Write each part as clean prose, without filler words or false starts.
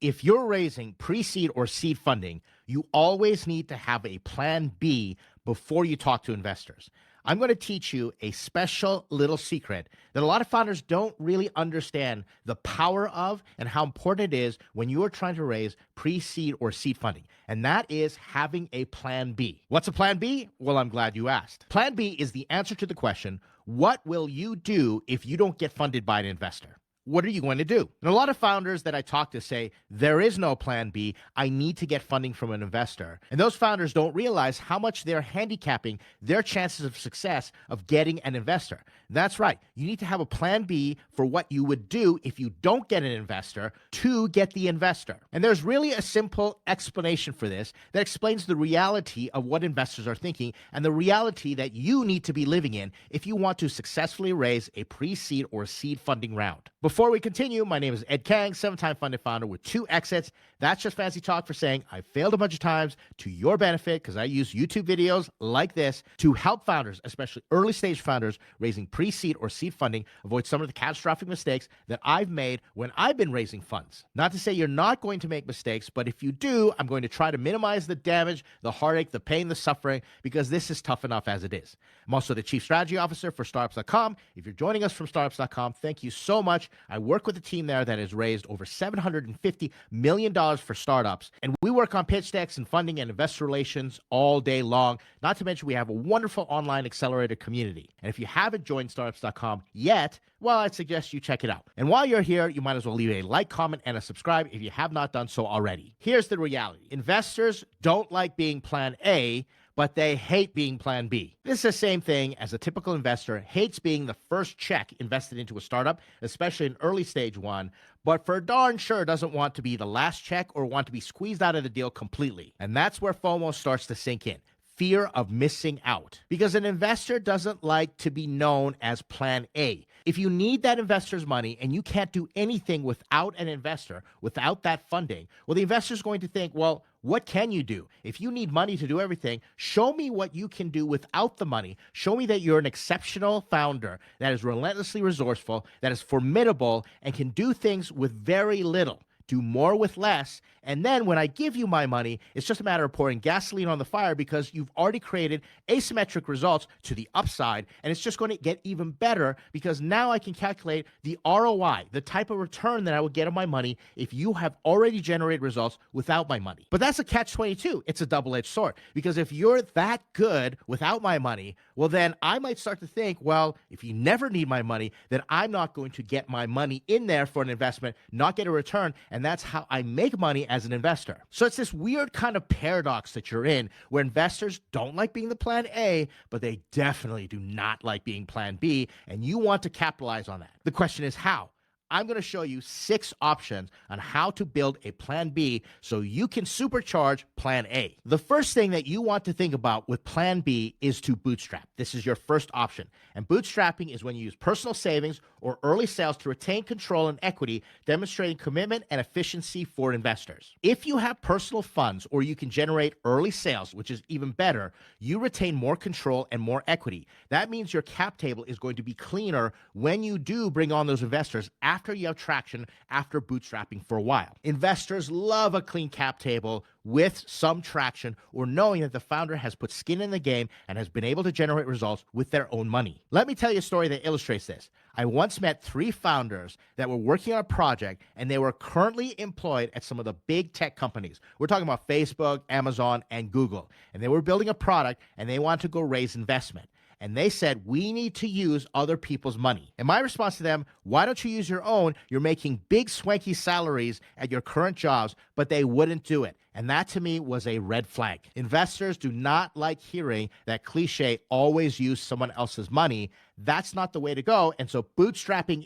If you're raising pre-seed or seed funding, you always need to have a plan B before you talk to investors. I'm going to teach you a special little secret that a lot of founders don't really understand the power of and how important it is when you are trying to raise pre-seed or seed funding. And that is having a plan B. What's a plan B? Well, I'm glad you asked. Plan B is the answer to the question, what will you do if you don't get funded by an investor? What are you going to do? And a lot of founders that I talk to say, there is no plan B. I need to get funding from an investor. And those founders don't realize how much they're handicapping their chances of success of getting an investor. That's right. You need to have a plan B for what you would do if you don't get an investor to get the investor. And there's really a simple explanation for this that explains the reality of what investors are thinking and the reality that you need to be living in if you want to successfully raise a pre-seed or seed funding round. Before we continue, my name is Ed Kang, 7-time funded founder with 2 exits. That's just fancy talk for saying I failed a bunch of times to your benefit because I use YouTube videos like this to help founders, especially early stage founders, raising pre-seed or seed funding, avoid some of the catastrophic mistakes that I've made when I've been raising funds. Not to say you're not going to make mistakes, but if you do, I'm going to try to minimize the damage, the heartache, the pain, the suffering, because this is tough enough as it is. I'm also the Chief Strategy Officer for Startups.com. If you're joining us from Startups.com, thank you so much. I work with a team there that has raised over $750 million for startups. And we work on pitch decks and funding and investor relations all day long. Not to mention we have a wonderful online accelerator community. And if you haven't joined Startups.com yet, well, I'd suggest you check it out. And while you're here, you might as well leave a like, comment, and a subscribe if you have not done so already. Here's the reality. Investors don't like being plan A, but they hate being plan B. This is the same thing as a typical investor hates being the first check invested into a startup, especially an early stage one, but for darn sure doesn't want to be the last check or want to be squeezed out of the deal completely. And that's where FOMO starts to sink in. Fear of missing out. Because an investor doesn't like to be known as plan A. If you need that investor's money and you can't do anything without an investor, without that funding, well, the investor's going to think, well, what can you do? If you need money to do everything, show me what you can do without the money. Show me that you're an exceptional founder that is relentlessly resourceful, that is formidable, and can do things with very little. Do more with less, and then when I give you my money, it's just a matter of pouring gasoline on the fire because you've already created asymmetric results to the upside, and it's just going to get even better because now I can calculate the ROI, the type of return that I would get on my money if you have already generated results without my money. But that's a catch-22. It's a double-edged sword because if you're that good without my money, well, then I might start to think, well, if you never need my money, then I'm not going to get my money in there for an investment, not get a return, and that's how I make money as an investor. So it's this weird kind of paradox that you're in where investors don't like being the plan A, but they definitely do not like being plan B, and you want to capitalize on that. The question is how? I'm going to show you 6 options on how to build a plan B so you can supercharge plan A. The first thing that you want to think about with plan B is to bootstrap. This is your first option. And bootstrapping is when you use personal savings or early sales to retain control and equity, demonstrating commitment and efficiency for investors. If you have personal funds or you can generate early sales, which is even better, you retain more control and more equity. That means your cap table is going to be cleaner when you do bring on those investors after you have traction, after bootstrapping for a while. Investors love a clean cap table with some traction or knowing that the founder has put skin in the game and has been able to generate results with their own money. Let me tell you a story that illustrates this. I once met 3 founders that were working on a project and they were currently employed at some of the big tech companies. We're talking about Facebook, Amazon, and Google. And they were building a product and they wanted to go raise investment. And they said, we need to use other people's money. And my response to them, why don't you use your own? You're making big swanky salaries at your current jobs, but they wouldn't do it. And that to me was a red flag. Investors do not like hearing that cliche, always use someone else's money. That's not the way to go. And so bootstrapping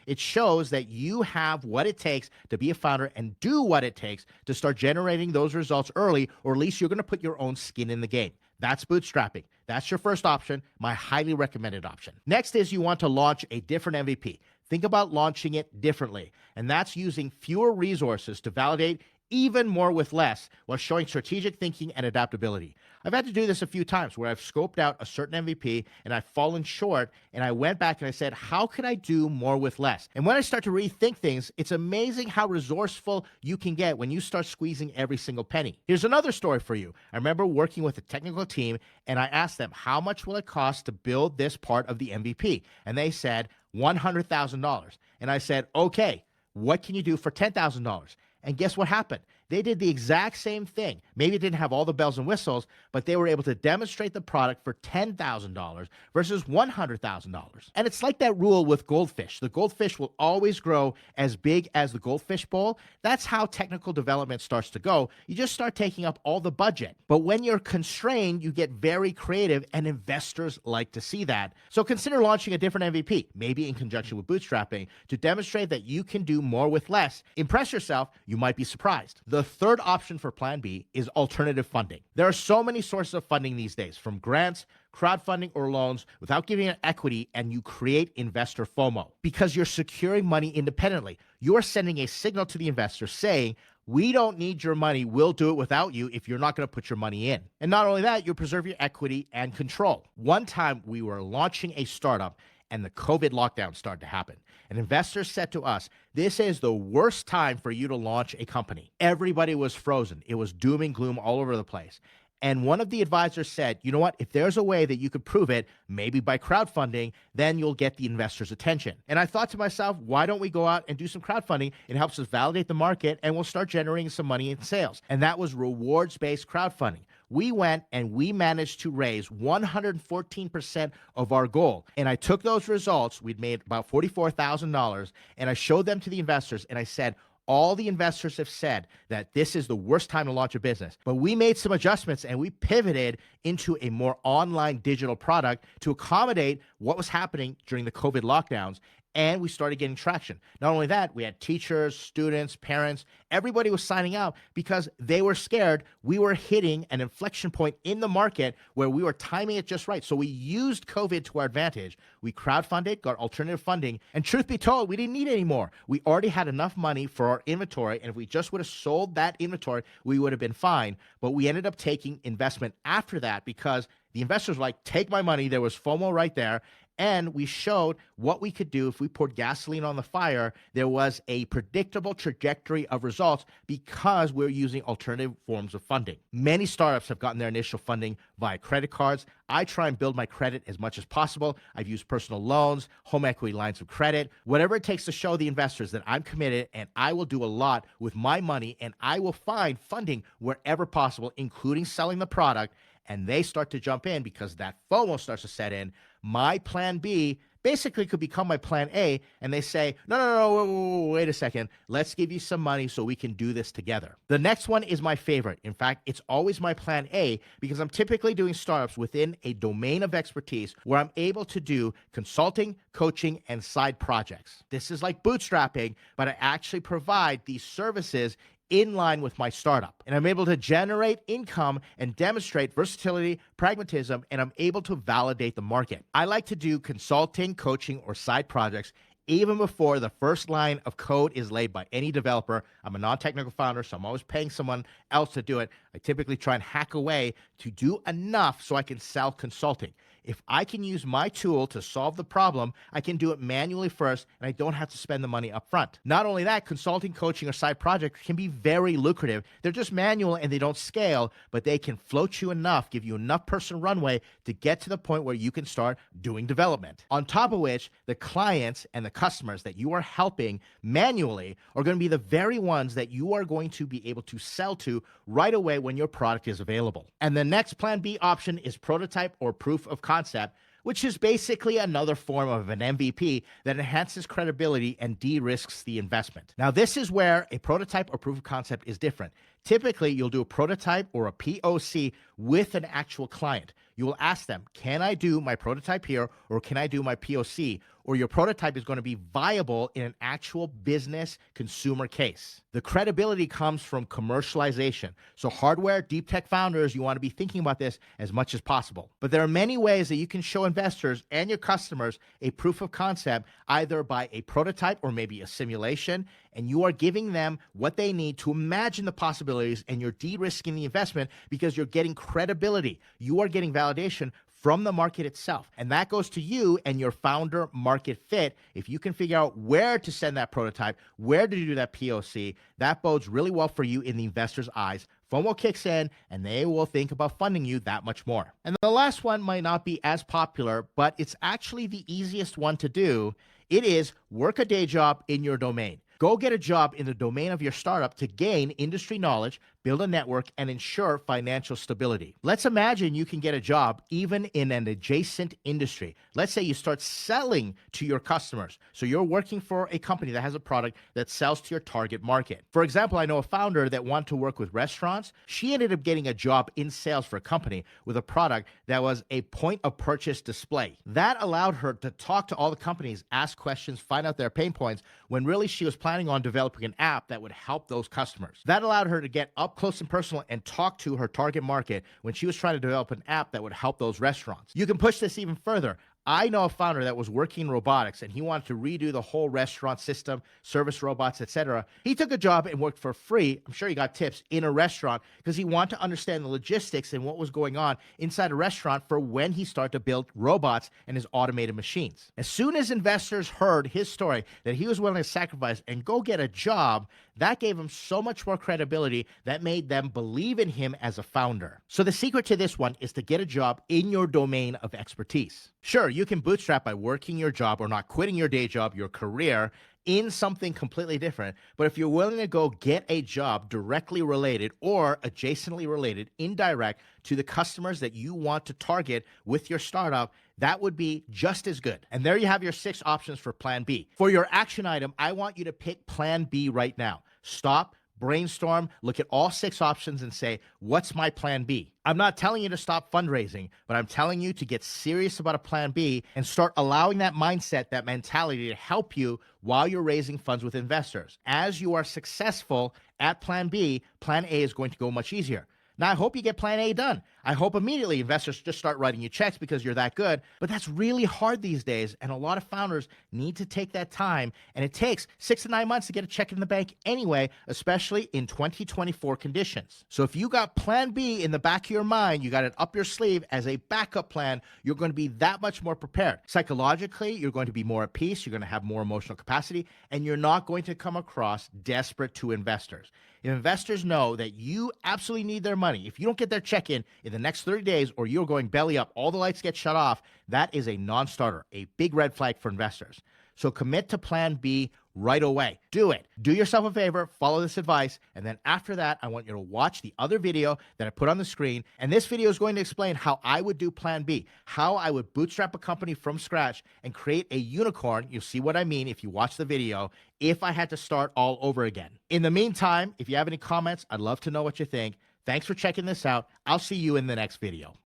it shows that you have what it takes to be a founder and do what it takes to start generating those results early, or at least you're going to put your own skin in the game. That's bootstrapping. That's your first option, my highly recommended option. Next is you want to launch a different MVP. Think about launching it differently, and that's using fewer resources to validate even more with less while showing strategic thinking and adaptability. I've had to do this a few times where I've scoped out a certain MVP and I've fallen short, and I went back and I said, how can I do more with less? And when I start to rethink things, it's amazing how resourceful you can get when you start squeezing every single penny. Here's another story for you. I remember working with a technical team and I asked them, how much will it cost to build this part of the MVP? And they said $100,000. And I said, okay, what can you do for $10,000? And guess what happened? They did the exact same thing. Maybe it didn't have all the bells and whistles, but they were able to demonstrate the product for $10,000 versus $100,000. And it's like that rule with goldfish. The goldfish will always grow as big as the goldfish bowl. That's how technical development starts to go. You just start taking up all the budget. But when you're constrained, you get very creative, and investors like to see that. So consider launching a different MVP, maybe in conjunction with bootstrapping, to demonstrate that you can do more with less. Impress yourself. You might be surprised. The third option for Plan B is alternative funding. There are so many sources of funding these days, from grants, crowdfunding, or loans, without giving it equity, and you create investor FOMO because you're securing money independently. You're sending a signal to the investor saying, we don't need your money. We'll do it without you if you're not going to put your money in. And not only that, you preserve your equity and control. One time we were launching a startup and the COVID lockdown started to happen. And investors said to us, this is the worst time for you to launch a company. Everybody was frozen. It was doom and gloom all over the place. And one of the advisors said, you know what, if there's a way that you could prove it, maybe by crowdfunding, then you'll get the investors' attention. And I thought to myself, why don't we go out and do some crowdfunding? It helps us validate the market and we'll start generating some money in sales. And that was rewards-based crowdfunding. We went and we managed to raise 114% of our goal. And I took those results, we'd made about $44,000, and I showed them to the investors and I said, all the investors have said that this is the worst time to launch a business. But we made some adjustments and we pivoted into a more online digital product to accommodate what was happening during the COVID lockdowns. And we started getting traction. Not only that, we had teachers, students, parents, everybody was signing up because they were scared we were hitting an inflection point in the market where we were timing it just right. So we used COVID to our advantage. We crowdfunded, got alternative funding, and truth be told, we didn't need any more. We already had enough money for our inventory, and if we just would have sold that inventory, we would have been fine. But we ended up taking investment after that because the investors were like, take my money. There was FOMO right there. And we showed what we could do if we poured gasoline on the fire. There was a predictable trajectory of results because we're using alternative forms of funding. Many startups have gotten their initial funding via credit cards. I try and build my credit as much as possible. I've used personal loans, home equity lines of credit, whatever it takes to show the investors that I'm committed and I will do a lot with my money and I will find funding wherever possible, including selling the product. And they start to jump in because that FOMO starts to set in. My plan B basically could become my plan A, and they say, no, wait a second. Let's give you some money so we can do this together. The next one is my favorite. In fact, it's always my plan A because I'm typically doing startups within a domain of expertise where I'm able to do consulting, coaching, and side projects. This is like bootstrapping, but I actually provide these services in line with my startup. And I'm able to generate income and demonstrate versatility, pragmatism, and I'm able to validate the market. I like to do consulting, coaching, or side projects even before the first line of code is laid by any developer. I'm a non-technical founder, so I'm always paying someone else to do it. I typically try and hack away to do enough so I can sell consulting. If I can use my tool to solve the problem, I can do it manually first, and I don't have to spend the money up front. Not only that, consulting, coaching, or side projects can be very lucrative. They're just manual and they don't scale, but they can float you enough, give you enough person runway to get to the point where you can start doing development. On top of which, the clients and the customers that you are helping manually are going to be the very ones that you are going to be able to sell to right away when your product is available. And the next plan B option is prototype or proof of concept, which is basically another form of an MVP that enhances credibility and de-risks the investment. Now, this is where a prototype or proof of concept is different. Typically, you'll do a prototype or a POC with an actual client. You will ask them, can I do my prototype here or can I do my POC? or your prototype is going to be viable in an actual business consumer case. The credibility comes from commercialization. So hardware, deep tech founders, you want to be thinking about this as much as possible. But there are many ways that you can show investors and your customers a proof of concept, either by a prototype or maybe a simulation, and you are giving them what they need to imagine the possibilities, and you're de-risking the investment because you're getting credibility. You are getting validation from the market itself. And that goes to you and your founder market fit. If you can figure out where to send that prototype, where to do that POC, that bodes really well for you in the investor's eyes. FOMO kicks in and they will think about funding you that much more. And the last one might not be as popular, but it's actually the easiest one to do. It is work a day job in your domain. Go get a job in the domain of your startup to gain industry knowledge, build a network, and ensure financial stability. Let's imagine you can get a job even in an adjacent industry. Let's say you start selling to your customers. So you're working for a company that has a product that sells to your target market. For example, I know a founder that wanted to work with restaurants. She ended up getting a job in sales for a company with a product that was a point of purchase display. That allowed her to talk to all the companies, ask questions, find out their pain points, when really she was planning on developing an app that would help those customers. That allowed her to get up close and personal and talk to her target market when she was trying to develop an app that would help those restaurants. You can push this even further. I know a founder that was working in robotics and he wanted to redo the whole restaurant system, service robots, etc. He took a job and worked for free. I'm sure he got tips in a restaurant because he wanted to understand the logistics and what was going on inside a restaurant for when he started to build robots and his automated machines. As soon as investors heard his story that he was willing to sacrifice and go get a job, that gave him so much more credibility that made them believe in him as a founder. So the secret to this one is to get a job in your domain of expertise. Sure, you can bootstrap by working your job or not quitting your day job, your career, in something completely different. But if you're willing to go get a job directly related or adjacently related, indirect to the customers that you want to target with your startup, that would be just as good. And there you have your 6 options for Plan B. For your action item, I want you to pick Plan B right now. Stop, brainstorm, look at all 6 options and say, what's my Plan B? I'm not telling you to stop fundraising, but I'm telling you to get serious about a Plan B and start allowing that mindset, that mentality to help you while you're raising funds with investors. As you are successful at Plan B, Plan A is going to go much easier. Now, I hope you get Plan A done. I hope immediately investors just start writing you checks because you're that good. But that's really hard these days. And a lot of founders need to take that time. And it takes 6 to 9 months to get a check in the bank anyway, especially in 2024 conditions. So if you got Plan B in the back of your mind, you got it up your sleeve as a backup plan, you're going to be that much more prepared. Psychologically, you're going to be more at peace. You're going to have more emotional capacity. And you're not going to come across desperate to investors. If investors know that you absolutely need their money, if you don't get their check in the next 30 days or you're going belly up, all the lights get shut off, that is a non-starter, a big red flag for investors. So commit to Plan B right away. Do it. Do yourself a favor, follow this advice, and then after that, I want you to watch the other video that I put on the screen. And this video is going to explain how I would do Plan B, how I would bootstrap a company from scratch and create a unicorn. You'll see what I mean if you watch the video, if I had to start all over again. In the meantime, if you have any comments, I'd love to know what you think. Thanks for checking this out. I'll see you in the next video.